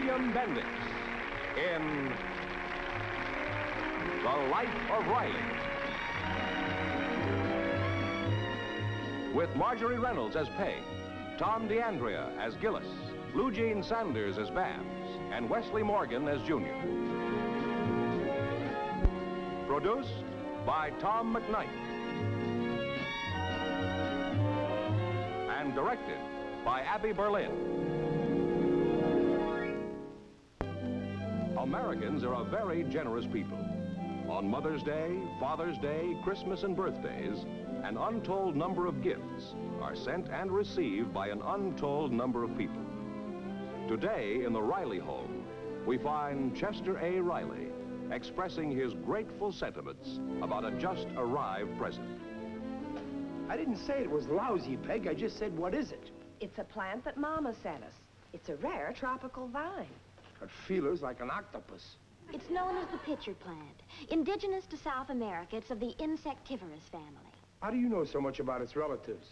William Bendix in The Life of Riley. With Marjorie Reynolds as Peg, Tom DeAndrea as Gillis, Blue Jean Sanders as Babs, and Wesley Morgan as Junior. Produced by Tom McKnight. And directed by Abby Berlin. Americans are a very generous people. On Mother's Day, Father's Day, Christmas, and birthdays, an untold number of gifts are sent and received by an untold number of people. Today, in the Riley home, we find Chester A. Riley expressing his grateful sentiments about a just-arrived present. I didn't say it was lousy, Peg. I just said, what is it? It's a plant that Mama sent us. It's a rare tropical vine. Got feelers like an octopus. It's known as the pitcher plant. Indigenous to South America, it's of the insectivorous family. How do you know so much about its relatives?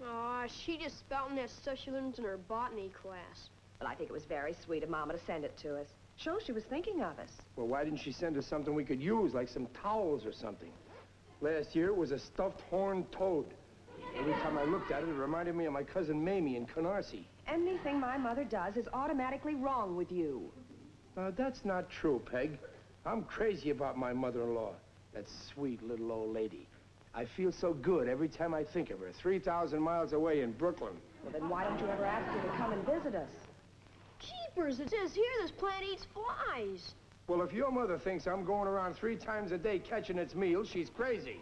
Aw, she just spouting that stuff she learns in her botany class. Well, I think it was very sweet of Mama to send it to us. Shows she was thinking of us. Well, why didn't she send us something we could use, like some towels or something? Last year, it was a stuffed horned toad. Every time I looked at it, it reminded me of my cousin Mamie in Canarsie. Anything my mother does is automatically wrong with you. That's not true, Peg. I'm crazy about my mother-in-law, that sweet little old lady. I feel so good every time I think of her, 3,000 miles away in Brooklyn. Well, then why don't you ever ask her to come and visit us? Keepers, it says here this plant eats flies. Well, if your mother thinks I'm going around 3 times a day catching its meals, she's crazy.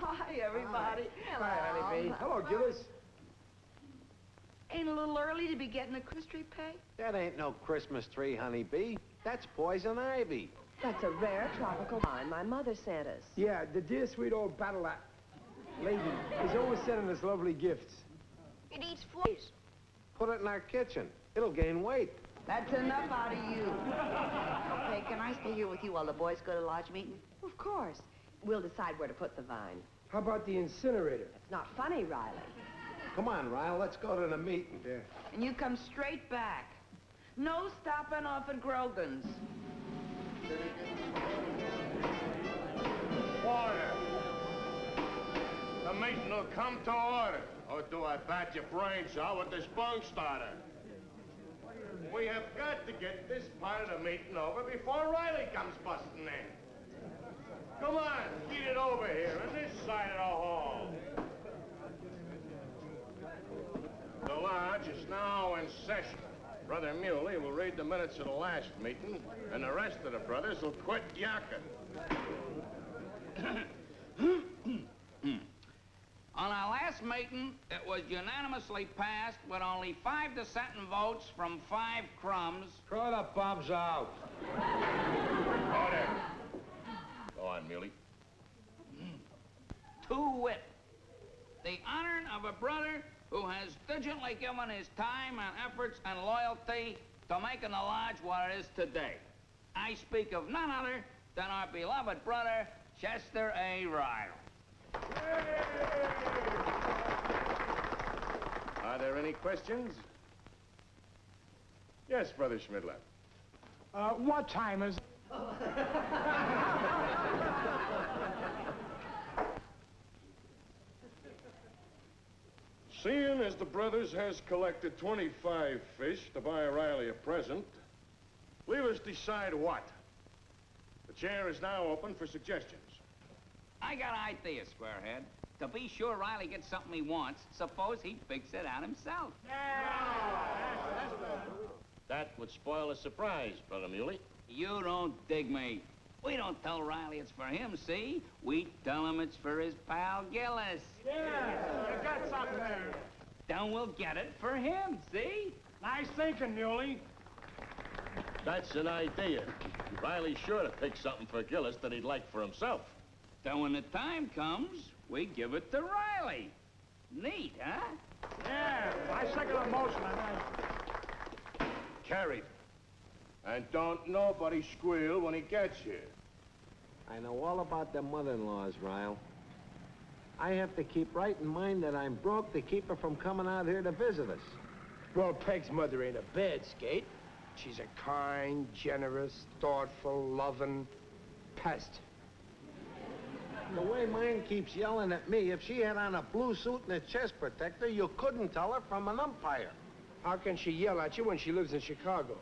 Hi, everybody. Hello. Hi, Honeybee. Hello, Gillis. Ain't a little early to be getting a Christmas tree, Peg? That ain't no Christmas tree, Honeybee. That's poison ivy. That's a rare tropical vine my mother sent us. Yeah, the dear sweet old battle lady is always sending us lovely gifts. It eats flies. Put it in our kitchen. It'll gain weight. That's enough out of you. Okay, can I stay here with you while the boys go to lodge meeting? Of course. We'll decide where to put the vine. How about the incinerator? It's not funny, Riley. Come on, Ryle, let's go to the meeting. Yeah. And you come straight back. No stopping off at Grogan's. Order. The meeting will come to order. Or do I bat your brains out with this bung starter? We have got to get this part of the meeting over before Riley comes busting in. Come on, get it over here on this side of the hall. The lodge is now in session. Brother Muley will read the minutes of the last meeting, and the rest of the brothers will quit yakking. On our last meeting, it was unanimously passed with only 5 dissenting votes from 5 crumbs. Throw the bombs out. Order. Go on, Muley. To wit, the honor of a brother who has diligently given his time and efforts and loyalty to making the lodge what it is today. I speak of none other than our beloved brother, Chester A. Riley. Are there any questions? Yes, Brother Schmidler. What time is... Seeing as the brothers has collected 25 fish to buy Riley a present, leave us decide what. The chair is now open for suggestions. I got an idea, Squarehead. To be sure Riley gets something he wants, suppose he fix it out himself. That would spoil a surprise, Brother Muley. You don't dig me. We don't tell Riley it's for him, see? We tell him it's for his pal Gillis. Yeah, you got something there. Then we'll get it for him, see? Nice thinking, Muley. That's an idea. Riley's sure to pick something for Gillis that he'd like for himself. Then when the time comes, we give it to Riley. Neat, huh? Yeah, I second the motion on that. Carried. And don't nobody squeal when he gets here. I know all about the mother-in-laws, Ryle. I have to keep right in mind that I'm broke to keep her from coming out here to visit us. Well, Peg's mother ain't a bad skate. She's a kind, generous, thoughtful, loving pest. The way mine keeps yelling at me, if she had on a blue suit and a chest protector, you couldn't tell her from an umpire. How can she yell at you when she lives in Chicago?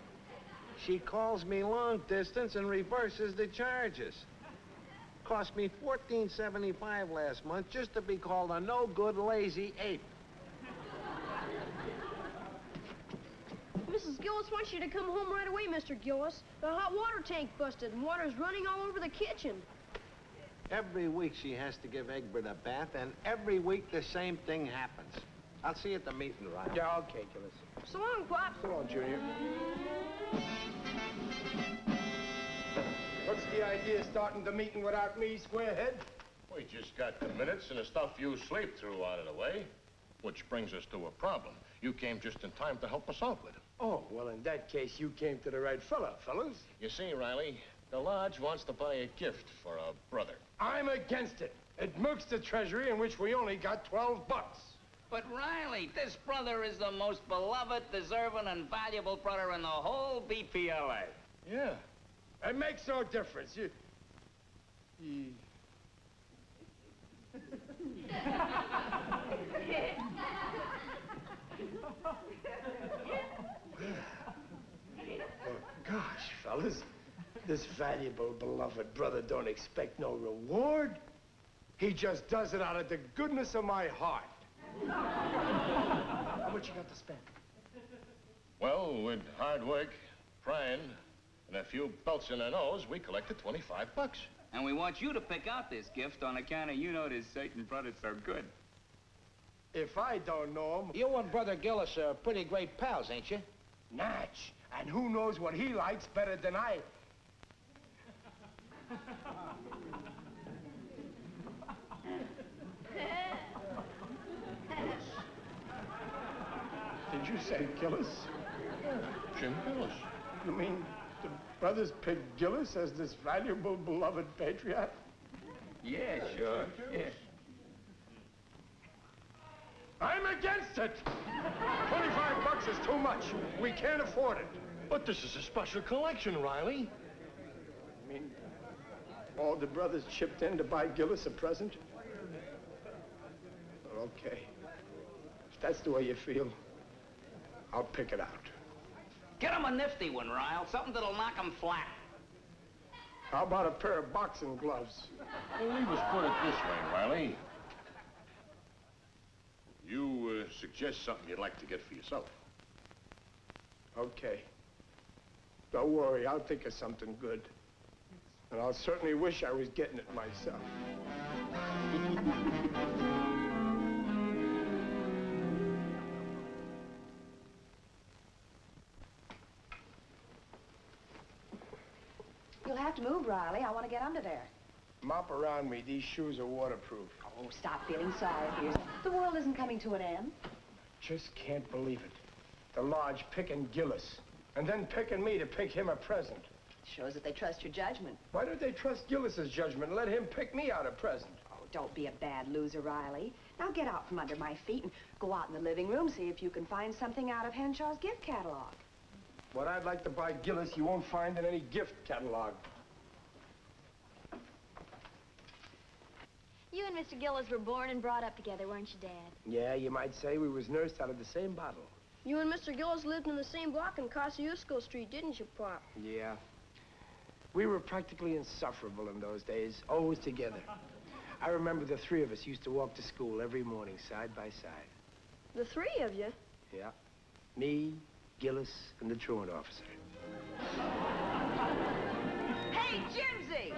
She calls me long distance and reverses the charges. Cost me $14.75 last month just to be called a no-good, lazy ape. Mrs. Gillis wants you to come home right away, Mr. Gillis. The hot water tank busted and water's running all over the kitchen. Every week she has to give Egbert a bath, and every week the same thing happens. I'll see you at the meeting, Ryan. Yeah, okay, Gillis. So long, Pop. So long, Junior. What's the idea of starting the meeting without me, squarehead? We just got the minutes and the stuff you sleep through out of the way. Which brings us to a problem. You came just in time to help us out with it. Oh, well, in that case, you came to the right fella, fellas. You see, Riley, the lodge wants to buy a gift for a brother. I'm against it. It milks the treasury in which we only got 12 bucks. But Riley, this brother is the most beloved, deserving, and valuable brother in the whole BPLA. Yeah. It makes no difference. Gosh, fellas, this valuable, beloved brother don't expect no reward. He just does it out of the goodness of my heart. How much you got to spend? Well, with hard work, prying, and a few belts in our nose, we collected 25 bucks. And we want you to pick out this gift on account of you know this Satan brother so good. If I don't know him, You and Brother Gillis are pretty great pals, ain't you? Natch. And who knows what he likes better than I? Did you say Gillis? Jim Gillis. You mean the brothers picked Gillis as this valuable, beloved patriot? Yeah, sure. Yeah. I'm against it! 25 bucks is too much. We can't afford it. But this is a special collection, Riley. I mean, all the brothers chipped in to buy Gillis a present? Okay. If that's the way you feel, I'll pick it out. Get him a nifty one, Ryle. Something that'll knock him flat. How about a pair of boxing gloves? Well, leave us put it this way, Riley. You suggest something you'd like to get for yourself. Okay. Don't worry, I'll think of something good. And I'll certainly wish I was getting it myself. You'll have to move, Riley. I want to get under there. Mop around me. These shoes are waterproof. Oh, stop feeling sorry for yourself. The world isn't coming to an end. Just can't believe it. The lodge picking Gillis, and then picking me to pick him a present. Shows that they trust your judgment. Why don't they trust Gillis's judgment and let him pick me out a present? Oh, don't be a bad loser, Riley. Now get out from under my feet and go out in the living room, see if you can find something out of Henshaw's gift catalog. What I'd like to buy Gillis, you won't find in any gift catalog. You and Mr. Gillis were born and brought up together, weren't you, Dad? Yeah, you might say we was nursed out of the same bottle. You and Mr. Gillis lived in the same block on Kosciuszko Street, didn't you, Pop? Yeah. We were practically insufferable in those days, always together. I remember the three of us used to walk to school every morning, side by side. The three of you? Yeah. Me, Gillis, and the truant officer. Hey, Jimsy!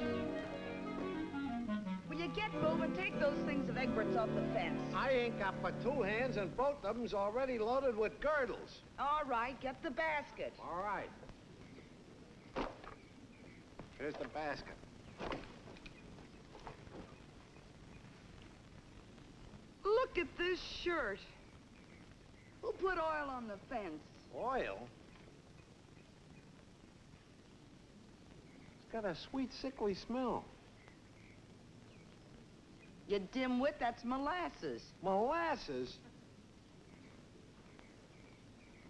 Will you get moving? Take those things of Egbert's off the fence. I ain't got but two hands, and both of them's already loaded with girdles. All right, get the basket. All right. Here's the basket. Look at this shirt. Who put oil on the fence? Oil? It's got a sweet, sickly smell. You dimwit, that's molasses. Molasses?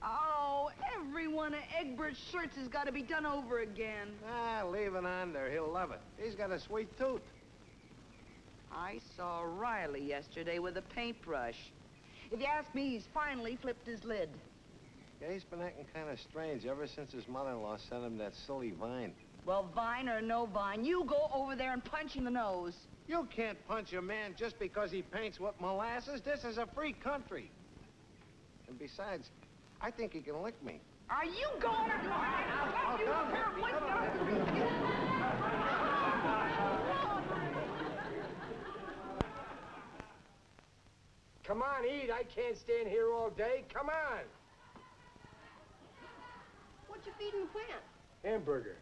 Oh, every one of Egbert's shirts has got to be done over again. Ah, leave it on there. He'll love it. He's got a sweet tooth. I saw Riley yesterday with a paintbrush. If you ask me, he's finally flipped his lid. Yeah, he's been acting kind of strange ever since his mother-in-law sent him that silly vine. Well, vine or no vine, you go over there and punch him in the nose. You can't punch a man just because he paints with molasses. This is a free country. And besides, I think he can lick me. Are you going or not? I'll let you up here. Come on, eat. I can't stand here all day. Come on. What you feeding the plant? Hamburger.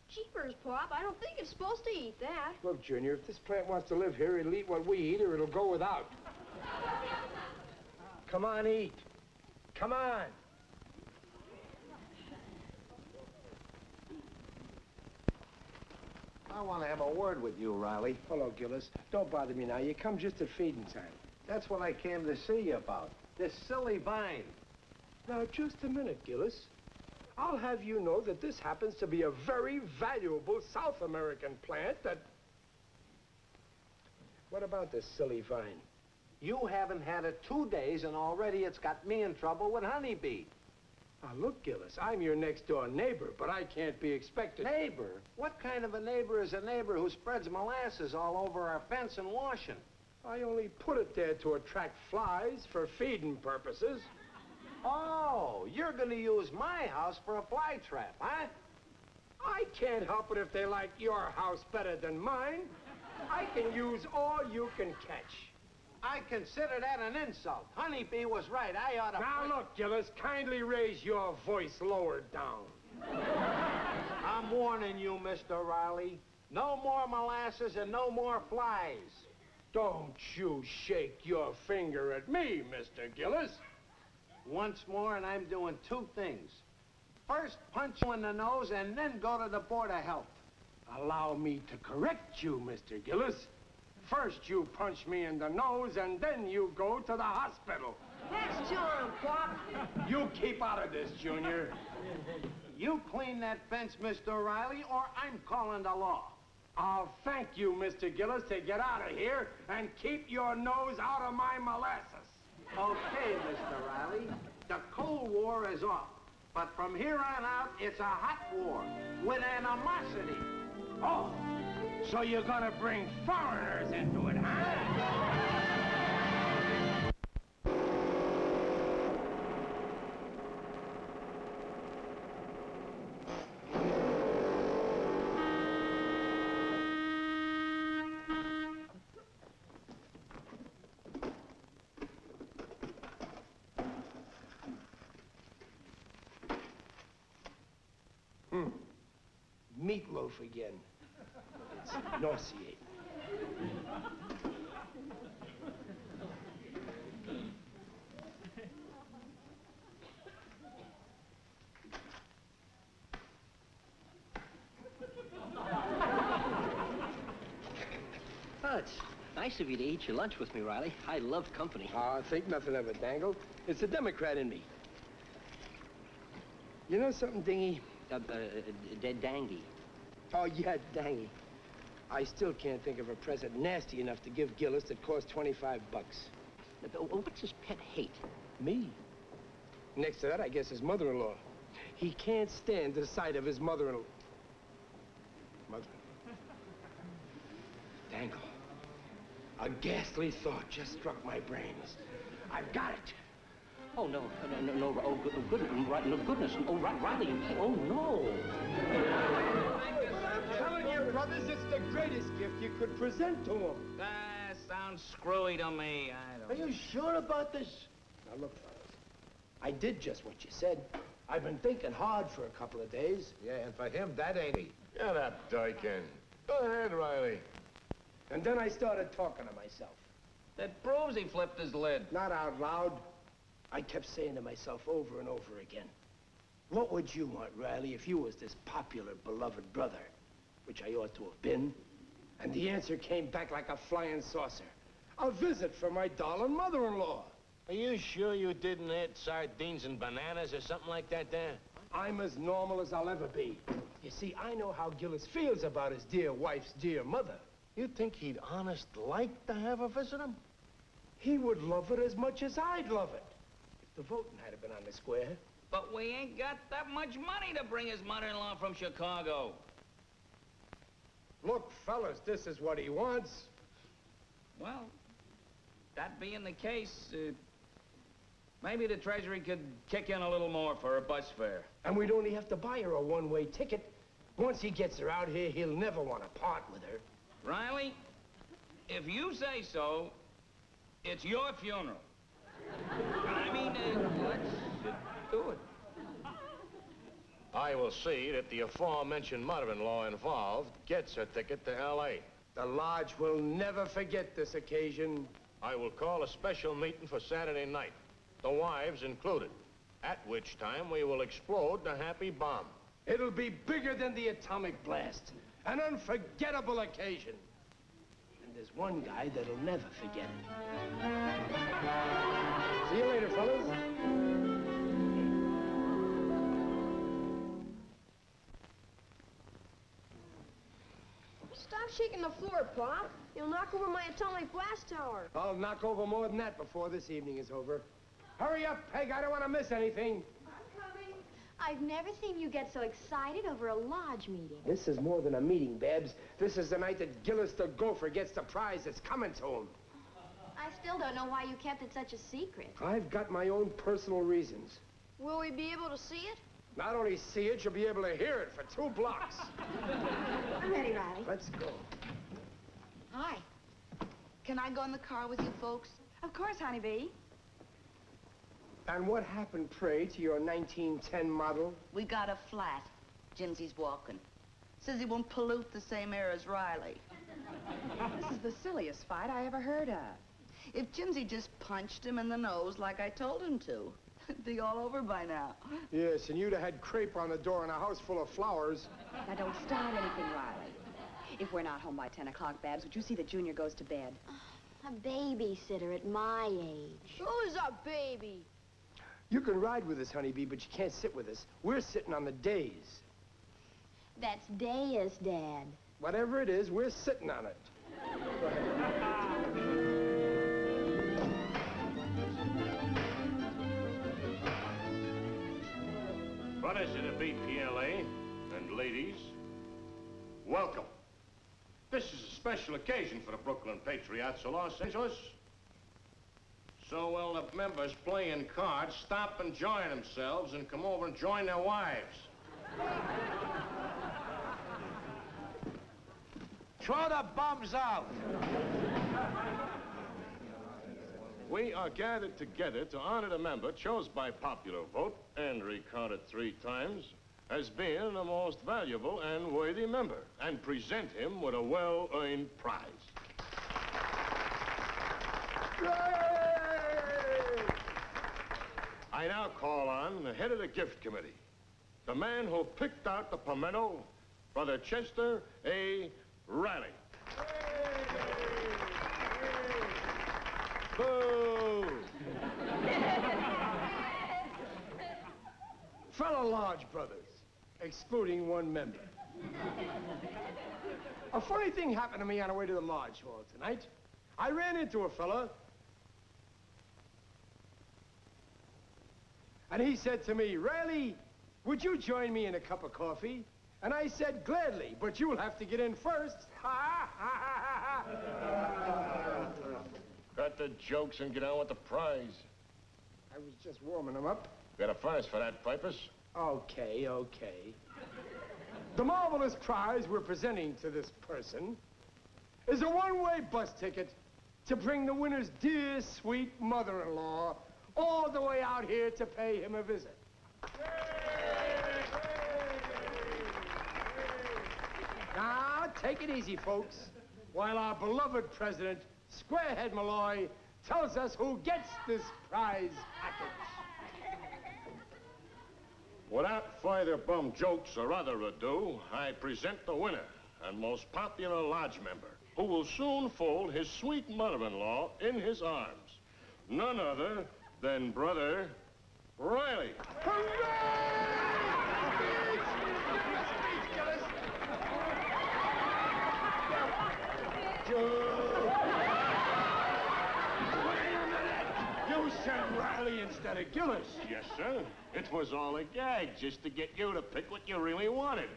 Jeepers, Pop. I don't think it's supposed to eat that. Look, Junior, if this plant wants to live here, it'll eat what we eat or it'll go without. Come on, eat. Come on. I want to have a word with you, Riley. Hello, Gillis. Don't bother me now. You come just at feeding time. That's what I came to see you about. This silly vine. Now, just a minute, Gillis. I'll have you know that this happens to be a very valuable South American plant that... What about this silly vine? You haven't had it 2 days, and already it's got me in trouble with honeybee. Now, look, Gillis, I'm your next-door neighbor, but I can't be expected... Neighbor? What kind of a neighbor is a neighbor who spreads molasses all over our fence and washing? I only put it there to attract flies for feeding purposes. Oh, you're going to use my house for a fly trap, huh? I can't help it if they like your house better than mine. I can use all you can catch. I consider that an insult. Honeybee was right. I ought to... Now, look, Gillis, kindly raise your voice lower down. I'm warning you, Mr. Riley. No more molasses and no more flies. Don't you shake your finger at me, Mr. Gillis. Once more, and I'm doing 2 things. First, punch you in the nose, and then go to the Board of Health. Allow me to correct you, Mr. Gillis. First, you punch me in the nose, and then you go to the hospital. That's to him, Pop. You keep out of this, Junior. You clean that fence, Mr. Riley, or I'm calling the law. I'll thank you, Mr. Gillis, to get out of here and keep your nose out of my molasses. Okay, Mr. Riley. The Cold War is off. But from here on out, it's a hot war with animosity. Oh, so you're gonna bring foreigners into it, huh? Meatloaf again. It's nauseating. Oh, it's nice of you to eat your lunch with me, Riley. I love company. I think nothing of it, Dangle. It's the Democrat in me. You know something, Dingy? Dangy. Oh, yeah, Dangy. I still can't think of a present nasty enough to give Gillis that cost 25 bucks. What's his pet hate? Me. Next to that, I guess his mother-in-law. He can't stand the sight of his mother-in-law. Dangle. A ghastly thought just struck my brains. I've got it. Oh, no. Oh, goodness. Oh, Riley. Oh, no. I'm telling you, brothers, it's the greatest gift you could present to him. That sounds screwy to me. I don't... Are you sure about this? Now, look, fellas. I did just what you said. I've been thinking hard for a couple of days. Yeah, and for him, that ain't he. Get up, Dykin. Go ahead, Riley. And then I started talking to myself. That proves he flipped his lid. Not out loud. I kept saying to myself over and over again, what would you want, Riley, if you was this popular, beloved brother, which I ought to have been? And the answer came back like a flying saucer. A visit from my darling mother-in-law. Are you sure you didn't add sardines and bananas or something like that there? I'm as normal as I'll ever be. You see, I know how Gillis feels about his dear wife's dear mother. You think he'd honest like to have her visit him? He would love it as much as I'd love it. If the voting had been on the square. But we ain't got that much money to bring his mother-in-law from Chicago. Look, fellas, this is what he wants. Well, that being the case, maybe the Treasury could kick in a little more for a bus fare. And we'd only have to buy her a one-way ticket. Once he gets her out here, he'll never want to part with her. Riley, if you say so, it's your funeral. I mean, let's do it. I will see that the aforementioned mother-in-law involved gets her ticket to L.A. The lodge will never forget this occasion. I will call a special meeting for Saturday night, the wives included, at which time we will explode the happy bomb. It'll be bigger than the atomic blast. An unforgettable occasion. And there's one guy that'll never forget it. See you later, fellas. Stop shaking the floor, Pop. You'll knock over my atomic blast tower. I'll knock over more than that before this evening is over. Hurry up, Peg. I don't want to miss anything. I've never seen you get so excited over a lodge meeting. This is more than a meeting, Babs. This is the night that Gillis the Gopher gets the prize that's coming to him. I still don't know why you kept it such a secret. I've got my own personal reasons. Will we be able to see it? Not only see it, you'll be able to hear it for 2 blocks. I'm ready, Riley. Let's go. Hi. Can I go in the car with you folks? Of course, honeybee. And what happened, pray, to your 1910 model? We got a flat. Jimsy's walking. Says he won't pollute the same air as Riley. This is the silliest fight I ever heard of. If Jimsy just punched him in the nose like I told him to, it'd be all over by now. Yes, and you'd have had crepe on the door in a house full of flowers. Now, don't start anything, Riley. If we're not home by 10 o'clock, Babs, would you see that Junior goes to bed? A babysitter at my age. Who's a baby? You can ride with us, honeybee, but you can't sit with us. We're sitting on the days. That's dais, Dad. Whatever it is, we're sitting on it. Go ahead. Brothers of the BPLA and ladies, welcome. This is a special occasion for the Brooklyn Patriots of Los Angeles. So will the members playing cards stop and join themselves and come over and join their wives. Throw the bums out. We are gathered together to honor the member chosen by popular vote and recounted 3 times as being the most valuable and worthy member, and present him with a well-earned prize. I now call on the head of the gift committee, the man who picked out the pimento, Brother Chester A. Riley. Boo! Fellow Lodge brothers, excluding one member. A funny thing happened to me on the way to the Lodge Hall tonight. I ran into a fella, and he said to me, "Riley, would you join me in a cup of coffee?" And I said, "Gladly, but you'll have to get in first." Ha, ha, ha, ha. Cut the jokes and get on with the prize. I was just warming them up. Got a prize for that, Pipers? Okay, okay. The marvelous prize we're presenting to this person is a one-way bus ticket to bring the winner's dear, sweet mother-in-law all the way out here to pay him a visit. Now, take it easy, folks, while our beloved president, Squarehead Malloy, tells us who gets this prize package. Without further bum jokes or other ado, I present the winner and most popular lodge member, who will soon fold his sweet mother-in-law in his arms. None other than Brother Riley. You said Riley instead of Gillis. Yes, sir. It was all a gag, just to get you to pick what you really wanted.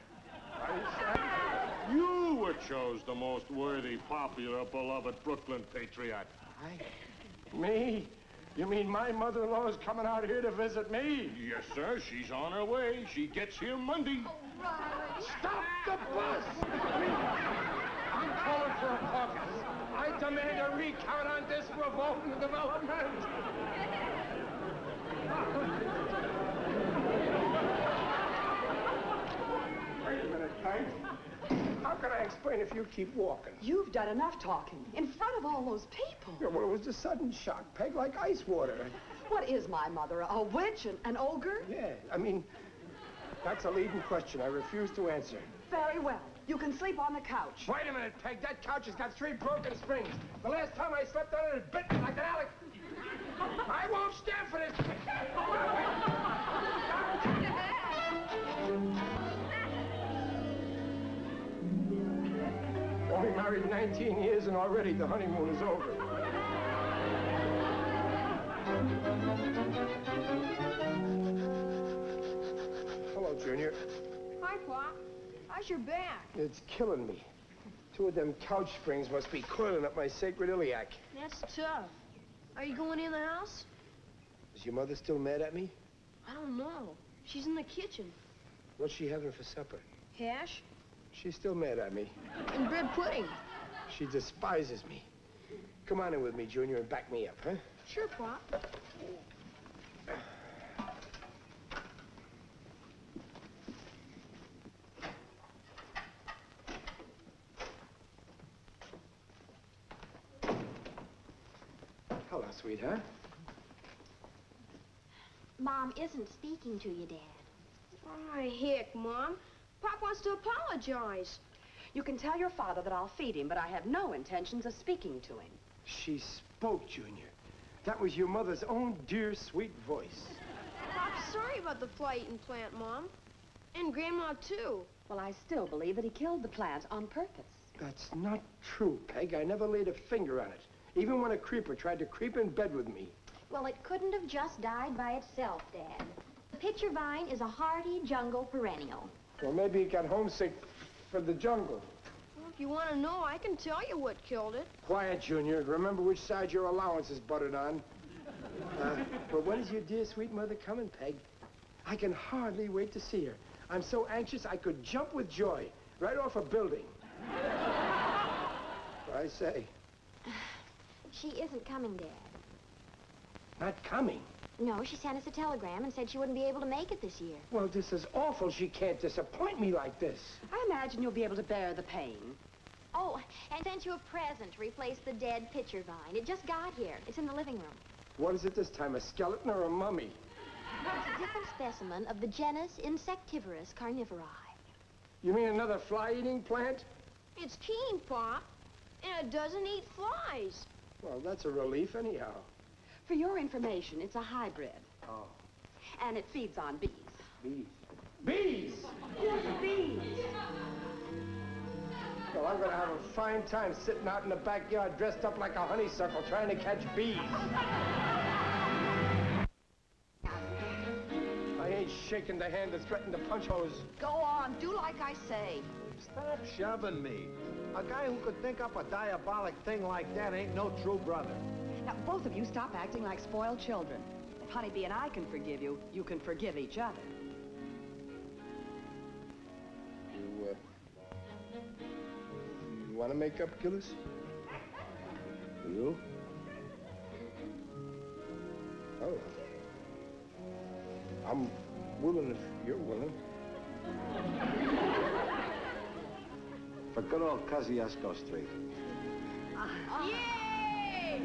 You were chose the most worthy, popular, beloved Brooklyn patriot. Me? You mean my mother-in-law is coming out here to visit me? Yes, sir. She's on her way. She gets here Monday. Stop the bus! I'm calling for a caucus. I demand a recount on this revolting development. Wait a minute, Peg. How can I explain if you keep walking? You've done enough talking in front of all those people. Yeah, well, it was a sudden shock, Peg, like ice water. What is my mother, a witch, an ogre? Yeah, I mean, that's a leading question. I refuse to answer. Very well. You can sleep on the couch. Wait a minute, Peg. That couch has got 3 broken springs. The last time I slept on it, it bit me like an Alec. I won't stand for this. Only married 19 years and already the honeymoon is over. Hello, Junior. Hi, Pop. How's your back? It's killing me. 2 of them couch springs must be coiling up my sacred iliac. That's tough. Are you going in the house? Is your mother still mad at me? I don't know. She's in the kitchen. What's she having for supper? Hash She's still mad at me. and bread pudding. She despises me. Come on in with me, Junior, and back me up, huh? Sure, Pop. Hello, sweetheart. Mom isn't speaking to you, Dad. Oh, heck, Mom. Pop wants to apologize. You can tell your father that I'll feed him, but I have no intentions of speaking to him. She spoke, Junior. That was your mother's own dear, sweet voice. Pop's sorry about the fly-eating plant, Mom. And Grandma, too. Well, I still believe that he killed the plant on purpose. That's not true, Peg. I never laid a finger on it. Even when a creeper tried to creep in bed with me. Well, it couldn't have just died by itself, Dad. The pitcher vine is a hardy jungle perennial. Well, maybe he got homesick for the jungle. Well, if you want to know, I can tell you what killed it. Quiet, Junior. Remember which side your allowance is buttered on. But when is your dear, sweet mother coming, Peg? I can hardly wait to see her. I'm so anxious I could jump with joy right off a building. What I say? She isn't coming, Dad. Not coming? No, she sent us a telegram and said she wouldn't be able to make it this year. Well, this is awful. She can't disappoint me like this. I imagine you'll be able to bear the pain. Oh, and sent you a present to replace the dead pitcher vine. It just got here. It's in the living room. What is it this time, a skeleton or a mummy? It's a different specimen of the genus Insectivorous carnivori. You mean another fly-eating plant? It's keen, Pop. And it doesn't eat flies. Well, that's a relief anyhow. For your information, it's a hybrid. Oh. And it feeds on bees. Bees. Bees! Yes, bees. Well, I'm going to have a fine time sitting out in the backyard dressed up like a honeysuckle trying to catch bees. I ain't shaking the hand that threatened to punch hose. Go on, do like I say. Stop shoving me. A guy who could think up a diabolic thing like that ain't no true brother. Now, both of you stop acting like spoiled children. If Honeybee and I can forgive you, you can forgive each other. You want to make up, Gillis? You? Oh. I'm willing if you're willing. For good old Kosciuszko Street. Yay!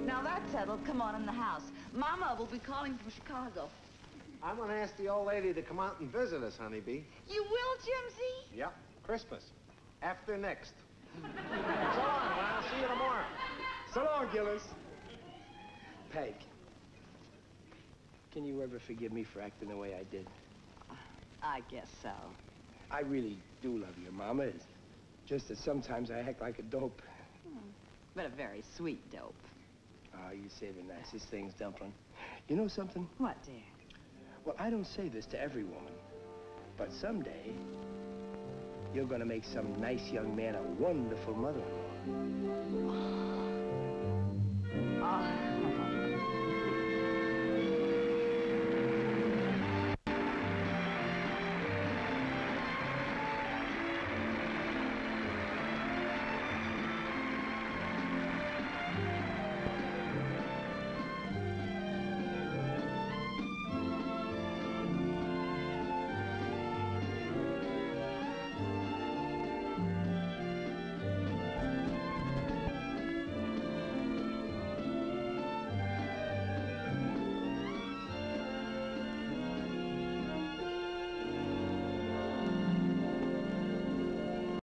Now that's settled. Come on in the house. Mama will be calling from Chicago. I'm gonna ask the old lady to come out and visit us, honeybee. You will, Jimsy? Yep, Christmas. After next. So long, I'll see you tomorrow. So long, Gillis. Peg, can you ever forgive me for acting the way I did? I guess so. I really do love you, Mama. It's just that sometimes I act like a dope. But a very sweet dope. Oh, you say the nicest things, Dumpling. You know something? What, dear? Well, I don't say this to every woman, but someday you're gonna make some nice young man a wonderful mother-in-law. Oh.